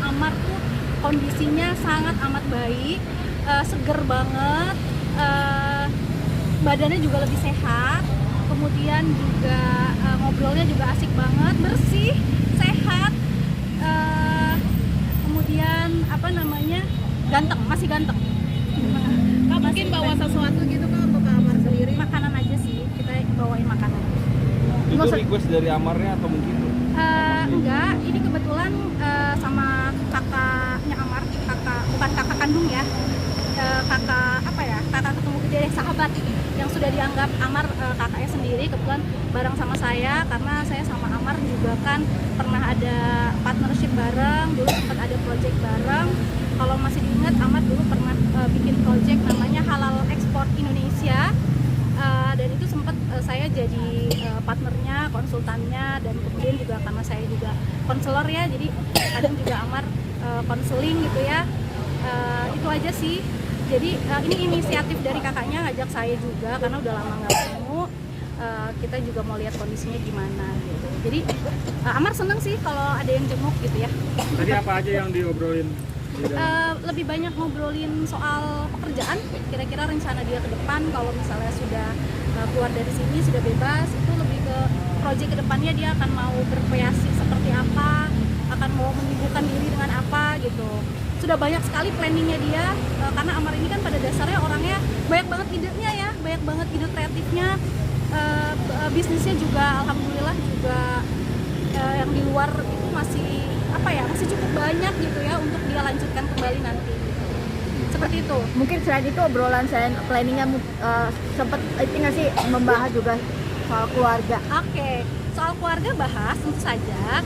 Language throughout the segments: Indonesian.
Amar tuh kondisinya sangat amat baik, seger banget, badannya juga lebih sehat, kemudian juga ngobrolnya juga asik banget, bersih, sehat, kemudian ganteng, masih ganteng. Kak, mungkin bawa sesuatu gitu Kak untuk Amar sendiri? Makanan aja sih, kita bawain makanan. Itu request dari Amarnya atau mungkin? Enggak, ini kebetulan sama kakaknya Amar, bukan kakak kandung ya, kakak ketemu gede, sahabat yang sudah dianggap Amar kakaknya sendiri, kebetulan bareng sama saya karena saya sama Amar juga kan pernah ada partnership bareng, dulu sempat ada project bareng. Kalau masih diingat, Amar dulu pernah bikin project namanya Halal Ekspor Indonesia, dan itu sempat saya jadi partnernya, konsultannya, dan kemudian juga karena saya juga konselor ya, jadi kadang juga Amar konseling gitu ya. Itu aja sih. Jadi ini inisiatif dari kakaknya ngajak saya juga karena udah lama nggak ketemu. Kita juga mau lihat kondisinya gimana gitu. Jadi Amar seneng sih kalau ada yang jenguk gitu ya. Tadi apa aja yang diobrolin? Lebih banyak ngobrolin soal pekerjaan, kira-kira rencana dia ke depan kalau misalnya sudah keluar dari sini, sudah bebas, itu lebih ke proyek ke depannya dia akan mau berkreasi seperti apa, akan mau menyibukkan diri dengan apa gitu. Sudah banyak sekali planningnya dia, karena Amar ini kan pada dasarnya orangnya banyak banget idenya ya, banyak banget ide kreatifnya, bisnisnya juga alhamdulillah juga yang di luar itu masih cukup banyak gitu ya untuk dia lanjutkan kembali nanti. Seperti itu. Mungkin selain itu obrolan selain planningnya sempat nggak sih membahas juga soal keluarga? Oke, soal keluarga bahas tentu saja.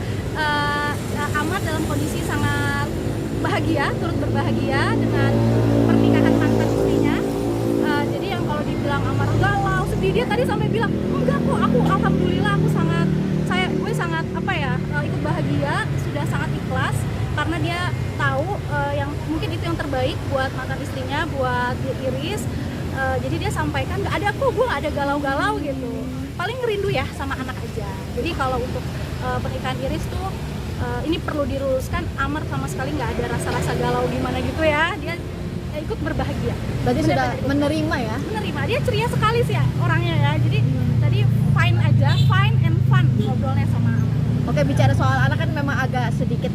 Amar dalam kondisi sangat bahagia, turut berbahagia dengan pernikahan mantan istrinya. Jadi yang kalau dibilang Amar galau, sedih, dia tadi sampai bilang enggak kok, aku alhamdulillah gue sangat ikut bahagia, sudah sangat ikhlas karena dia tahu yang mungkin itu yang terbaik buat mantan istrinya, buat Iris. Jadi dia sampaikan nggak ada kok, gue nggak ada galau-galau gitu, paling rindu ya sama anak aja. Jadi kalau untuk pernikahan Iris tuh ini perlu diluruskan, Amar sama sekali nggak ada rasa-rasa galau gimana gitu ya, dia ikut berbahagia. Berarti sudah menerima ya? Menerima, dia ceria sekali sih ya orangnya ya, jadi tadi fine aja, fine and fun ngobrolnya sama Amar. Oke, bicara soal anak kan memang agak sedikit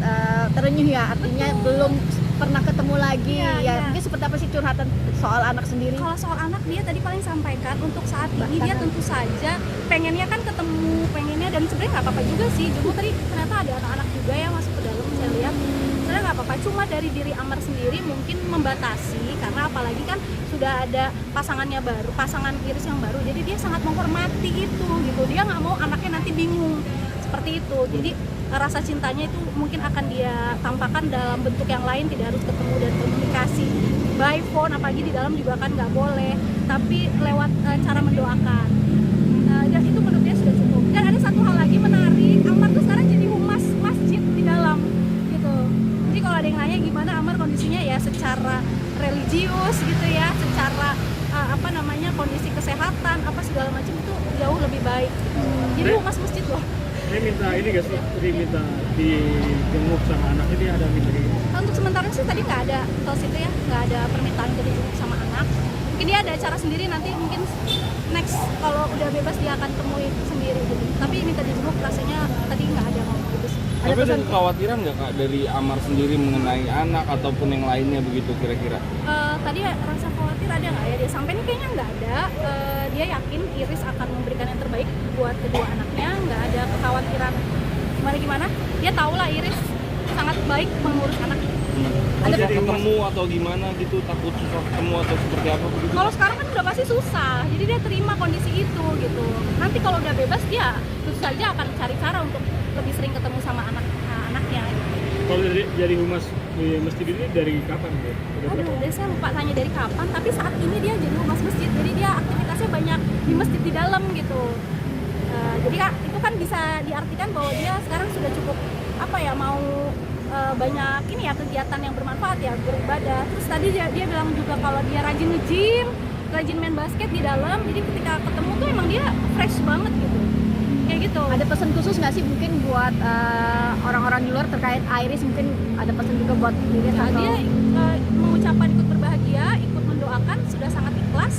terenyuh ya, artinya belum pernah ketemu lagi ya. Mungkin seperti apa sih curhatan soal anak sendiri? Kalau soal anak, dia tadi paling sampaikan untuk saat ini dia tentu saja pengennya kan ketemu, pengennya, dan sebenarnya nggak apa-apa juga sih. Cuma tadi ternyata ada anak-anak juga yang masuk ke dalam, saya lihat sebenarnya nggak apa-apa. Cuma dari diri Amar sendiri mungkin membatasi karena apalagi kan sudah ada pasangannya baru, pasangan Iris yang baru, jadi dia sangat menghormati itu gitu. Dia nggak mau anaknya nanti bingung seperti itu. Jadi rasa cintanya itu mungkin akan dia tampakkan dalam bentuk yang lain, tidak harus ketemu dan komunikasi by phone, apalagi di dalam juga kan nggak boleh, tapi lewat cara mendoakan. Dan itu menurut dia sudah cukup. Dan ada satu hal lagi menarik, Amar tuh sekarang jadi humas masjid di dalam gitu. Jadi kalau ada yang nanya gimana Amar kondisinya, ya secara religius gitu ya, secara kondisi kesehatan apa segala macam itu jauh lebih baik. Jadi humas masjid loh. Dia minta ini guys, dia minta dijenguk sama anaknya, dia ada minta gitu. Untuk sementara sih tadi nggak ada kalau situ ya, nggak ada permintaan untuk dijenguk sama anak. Mungkin dia ada acara sendiri nanti, mungkin next kalau udah bebas dia akan temuin sendiri gitu. Tapi minta dijenguk rasanya tadi nggak ada ngomong gitu sih. Tapi ada kekhawatiran nggak Kak dari Amar sendiri mengenai anak ataupun yang lainnya begitu kira-kira? Tadi rasa khawatir ada nggak ya? Dia sampai ini kayaknya nggak ada. Dia yakin Iris akan memberikan yang terbaik buat kedua anaknya, nggak ada kekhawatiran gimana. Dia tahu lah Iris sangat baik mengurus anak. Ada ketemu atau gimana gitu, takut susah ketemu atau seperti apa begitu? Kalau sekarang kan udah pasti susah, jadi dia terima kondisi itu gitu. Nanti kalau udah bebas dia tentu saja akan cari cara untuk lebih sering ketemu sama anaknya. Kalau jadi humas di masjid ini dari kapan ya? Aduh, saya lupa tanya dari kapan, tapi saat ini dia jadi humas masjid, jadi dia aktivitasnya banyak di masjid di dalam gitu. Jadi Kak, itu kan bisa diartikan bahwa dia sekarang sudah cukup mau banyak ini ya kegiatan yang bermanfaat ya, beribadah. Terus tadi dia bilang juga kalau dia rajin nge-gym, rajin main basket di dalam, jadi ketika ketemu tuh emang dia fresh banget gitu. kayak gitu. Ada pesan khusus nggak sih mungkin buat orang-orang di luar terkait Iris, mungkin ada pesan juga buat Iris Nah, atau dia mengucapkan ikut berbahagia, ikut mendoakan, sudah sangat ikhlas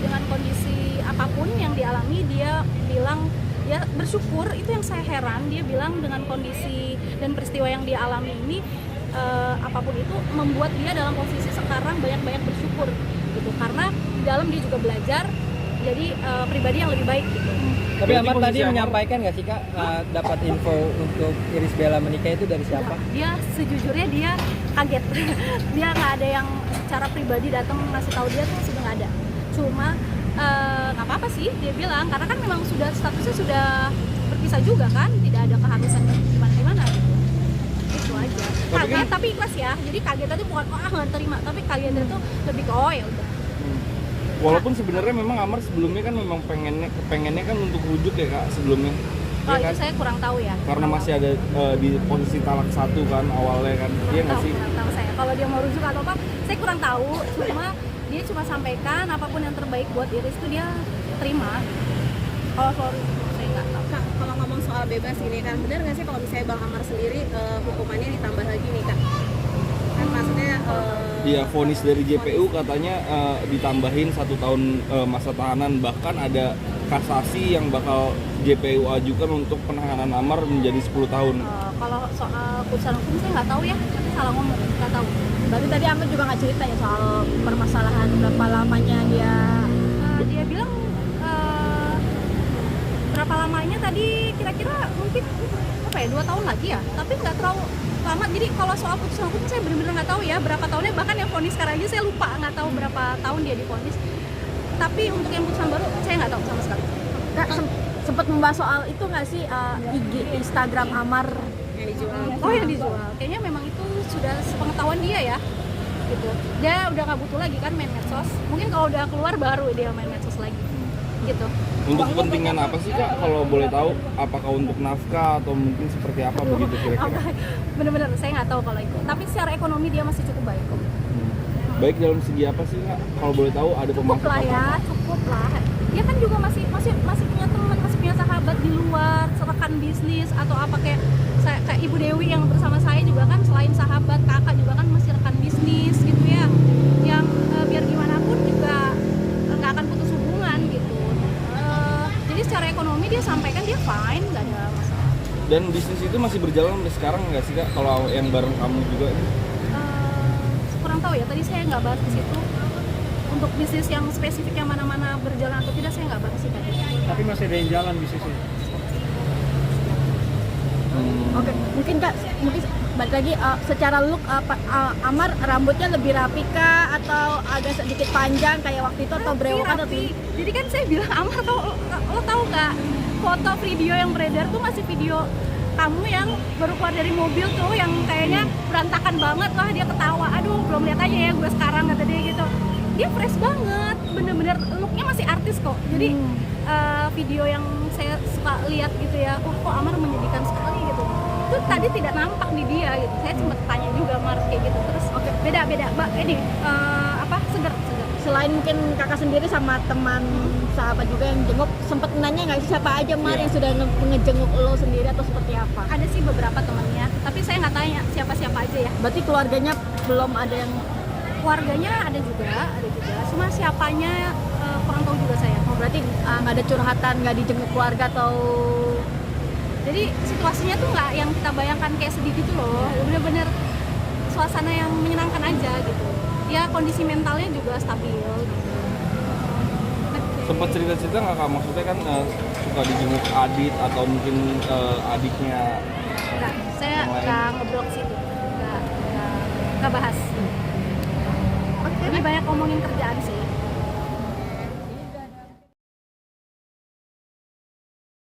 dengan kondisi apapun yang dialami. Dia bilang dia bersyukur, itu yang saya heran. Dia bilang dengan kondisi dan peristiwa yang dia alami ini, apapun itu membuat dia dalam posisi sekarang banyak-banyak bersyukur gitu, karena di dalam dia juga belajar jadi pribadi yang lebih baik gitu. Tapi Berarti Amar posisi tadi Amar- menyampaikan nggak sih Kak, dapat info untuk Iris Bella menikah itu dari siapa? Dia sejujurnya dia kaget. Dia nggak ada yang secara pribadi datang ngasih tahu dia tuh sudah nggak ada. Cuma nggak apa-apa sih dia bilang, karena kan memang sudah statusnya sudah berpisah juga kan, tidak ada keharusan gimana-gimana gitu. Itu aja. Tapi Kaget kan- tapi ikhlas ya. Jadi kagetnya tuh bukan nggak terima, tapi kagetnya tuh lebih ke oh ya udah. Walaupun sebenarnya memang Amar sebelumnya kan memang pengennya kan untuk rujuk ya Kak sebelumnya. Oh Iya itu kan? saya kurang tahu ya. Karena masih ada di posisi talak 1 kan awalnya kan. Iya nggak sih? Kurang tahu saya. Kalau dia mau rujuk atau apa, saya kurang tahu. Dia cuma sampaikan apapun yang terbaik buat Iris itu dia terima. Kalau soal rujuk saya nggak tahu. Kak, kalau ngomong soal bebas ini kan, benar nggak sih kalau misalnya Bang Amar sendiri hukumannya ditambah lagi nih Kak? Kan maksudnya Iya, vonis dari JPU katanya ditambahin 1 tahun masa tahanan, bahkan ada kasasi yang bakal JPU ajukan untuk penahanan Amar menjadi 10 tahun. Kalau soal putusan hukum saya nggak tahu ya, tapi salah ngomong nggak tahu. berarti tadi Amir juga nggak cerita ya soal permasalahan berapa lamanya dia Dia bilang berapa lamanya tadi kira-kira mungkin apa ya 2 tahun lagi ya, tapi nggak terlalu lama. Jadi kalau soal putusan hukum saya benar-benar nggak tahu ya berapa tahunnya, bahkan yang vonis sekarang aja saya lupa, nggak tahu berapa tahun dia divonis. Tapi untuk yang putusan baru saya nggak tahu sama sekali. Kak, sempat membahas soal itu nggak sih IG Instagram Amar yang dijual. Oh yang dijual, kayaknya memang itu sudah sepengetahuan dia ya gitu. Dia udah nggak butuh lagi kan main medsos, mungkin kalau udah keluar baru dia main medsos lagi gitu. Untuk kepentingan apa sih Kak kalau boleh tahu? Apakah untuk nafkah atau mungkin seperti apa begitu kira-kira? Bener-bener saya nggak tahu kalau itu, tapi secara ekonomi dia masih cukup baik kok. Baik dalam segi apa sih Kak? Kalau boleh tahu ada Cukup lah pemasukan ya, apa? cukup lah. Dia kan juga masih punya teman, masih punya sahabat di luar, rekan bisnis atau apa kayak Ibu Dewi yang bersama saya juga kan, selain sahabat kakak juga kan masih rekan bisnis gitu ya, yang biar gimana pun juga nggak akan putus hubungan gitu. Jadi secara ekonomi dia sampaikan dia fine, nggak ada masalah. Dan bisnis itu masih berjalan sampai sekarang nggak sih Kak? Kalau yang bareng kamu juga ini? Kurang tahu ya, tadi saya nggak bahas ke situ. Untuk bisnis yang spesifik yang mana-mana berjalan atau tidak saya nggak bahas sih tadi. Tapi masih ada yang jalan bisnisnya. Oke, mungkin Kak, mungkin balik lagi secara look Amar rambutnya lebih rapi kah atau agak sedikit panjang kayak waktu itu atau brewokan atau Rapi. Jadi kan saya bilang Amar, lo tahu nggak foto video yang beredar tuh masih video kamu yang baru keluar dari mobil tuh yang kayaknya berantakan banget. Wah dia ketawa, aduh belum lihat aja ya gue sekarang, kata dia gitu. Dia fresh banget, bener-bener looknya masih artis kok. Jadi video yang saya suka lihat gitu ya, oh kok Amar menyedihkan sekali gitu, itu tadi tidak nampak di dia gitu. Saya sempat tanya juga Amar kayak gitu, terus oke, beda mbak ini seger. selain mungkin kakak sendiri sama teman sahabat juga yang jenguk, sempet nanya nggak sih siapa aja Mar yang sudah ngejenguk lo sendiri atau seperti apa? Ada sih beberapa temannya, tapi saya nggak tanya siapa aja ya. Berarti keluarganya belum ada yang Keluarganya ada juga, cuma siapanya kurang tahu juga saya. berarti nggak ada curhatan, nggak dijenguk keluarga atau Jadi situasinya tuh nggak yang kita bayangkan kayak sedih gitu loh, bener-bener suasana yang menyenangkan aja gitu. Ya kondisi mentalnya juga stabil gitu. Sempat cerita-cerita nggak Kak? Maksudnya kan suka dijenguk Adit atau mungkin adiknya. Enggak, saya nggak ngeblok situ, nggak bahas. Lebih banyak ngomongin kerjaan sih.